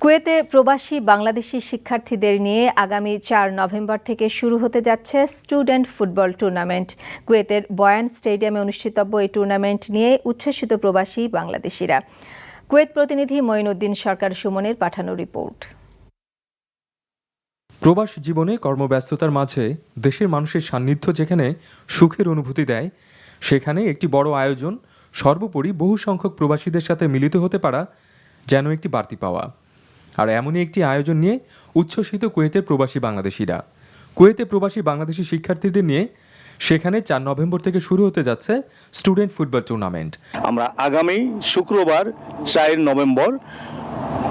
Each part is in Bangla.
কুয়েতে প্রবাসী বাংলাদেশি শিক্ষার্থীদের নিয়ে আগামী ৪ নভেম্বর থেকে শুরু হতে যাচ্ছে স্টুডেন্ট ফুটবল টুর্নামেন্ট। কুয়েতের বয়ান স্টেডিয়ামে অনুষ্ঠিতব্য এই টুর্নামেন্ট নিয়ে উচ্ছ্বসিত প্রবাসী বাংলাদেশিরা। কুয়েত প্রতিনিধি মঈনুদ্দিন সরকার সুমনের পাঠানো রিপোর্ট। প্রবাস জীবনে কর্মব্যস্ততার মাঝে দেশের মানুষের সান্নিধ্য যেখানে সুখের অনুভূতি দেয়, সেখানে একটি বড় আয়োজন, সর্বোপরি বহু সংখ্যক প্রবাসীদের সাথে মিলিত হতে পারা যেন একটি বাড়তি পাওয়া। আর এমনই একটি আয়োজন নিয়ে উচ্ছ্বসিত কুয়েতের প্রবাসী বাংলাদেশিরা। কুয়েতে প্রবাসী বাংলাদেশি শিক্ষার্থীদের নিয়ে সেখানে ৪ নভেম্বর থেকে শুরু হতে যাচ্ছে স্টুডেন্ট ফুটবল টুর্নামেন্ট। আমরা আগামী শুক্রবার ৪ নভেম্বর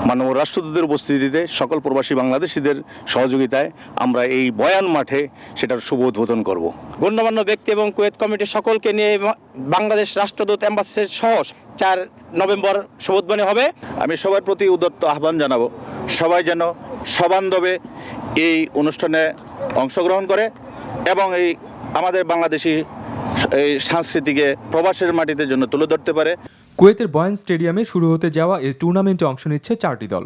মাননীয় রাষ্ট্রদূতের উপস্থিতিতে সকল প্রবাসী বাংলাদেশিদের সহযোগিতায় আমরা এই বয়ান মাঠে সেটার শুভ উদ্বোধন করব। গণ্যমান্য ব্যক্তি এবং কুয়েত কমিটির সকলকে নিয়ে বাংলাদেশ রাষ্ট্রদূত অ্যাম্বাসিডর সহ ৪ নভেম্বর শুভ উদ্বোধন হবে। আমি সবার প্রতি উদাত্ত আহ্বান জানাবো, সবাই যেন সবান্ধবে এই অনুষ্ঠানে অংশগ্রহণ করে এবং এই আমাদের বাংলাদেশি এই সংস্কৃতিকে প্রবাসের মাটিতে জন্য তুলে ধরতে পারে। কুয়েতের বয়ান স্টেডিয়ামে শুরু হতে যাওয়া এই টুর্নামেন্টে অংশ নিচ্ছে 4টি দল।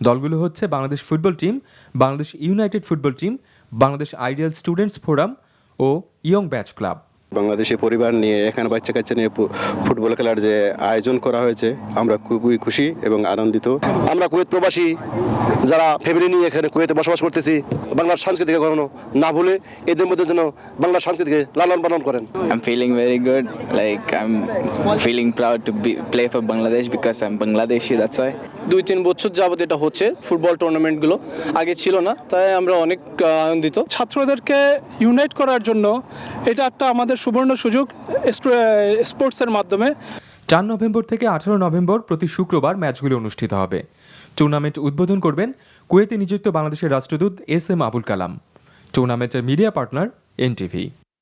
দলগুলো হচ্ছে Bangladesh Football Team, Bangladesh United Football Team, Bangladesh Ideal Students Forum ও ইয়ং ব্যাচ ক্লাব। বাংলাদেশি পরিবার নিয়ে এখানে বাচ্চা কাচ্চা নিয়ে ফুটবল খেলার যে আয়োজন করা হয়েছে, আমরা খুবই খুশি এবং আনন্দিত। আমরা কুয়েত প্রবাসী যারা ফ্যামিলি নিয়ে এখানে কুয়েতে বসবাস করতেছি, বাংলার সংস্কৃতিকে কখনো না ভুলে এদের মধ্যে যেন বাংলার সংস্কৃতিকে লালন পালন করেন। I'm feeling very good. Like I'm feeling proud to play for Bangladesh because I'm Bangladeshi. That's why. 2-3 বছর যাবত এটা হচ্ছে ফুটবল টুর্নামেন্টগুলো, আগে ছিল না, তাই আমরা অনেক আনন্দিত। ছাত্রদেরকে ইউনাইট করার জন্য এটা একটা আমাদের সুবর্ণ সুযোগ স্পোর্টসের মাধ্যমে। ৪ নভেম্বর থেকে 18 নভেম্বর প্রতি শুক্রবার ম্যাচগুলো অনুষ্ঠিত হবে। টুর্নামেন্ট উদ্বোধন করবেন কুয়েতে নিযুক্ত বাংলাদেশের রাষ্ট্রদূত এস এম আবুল কালাম। টুর্নামেন্টের মিডিয়া পার্টনার এনটিভি।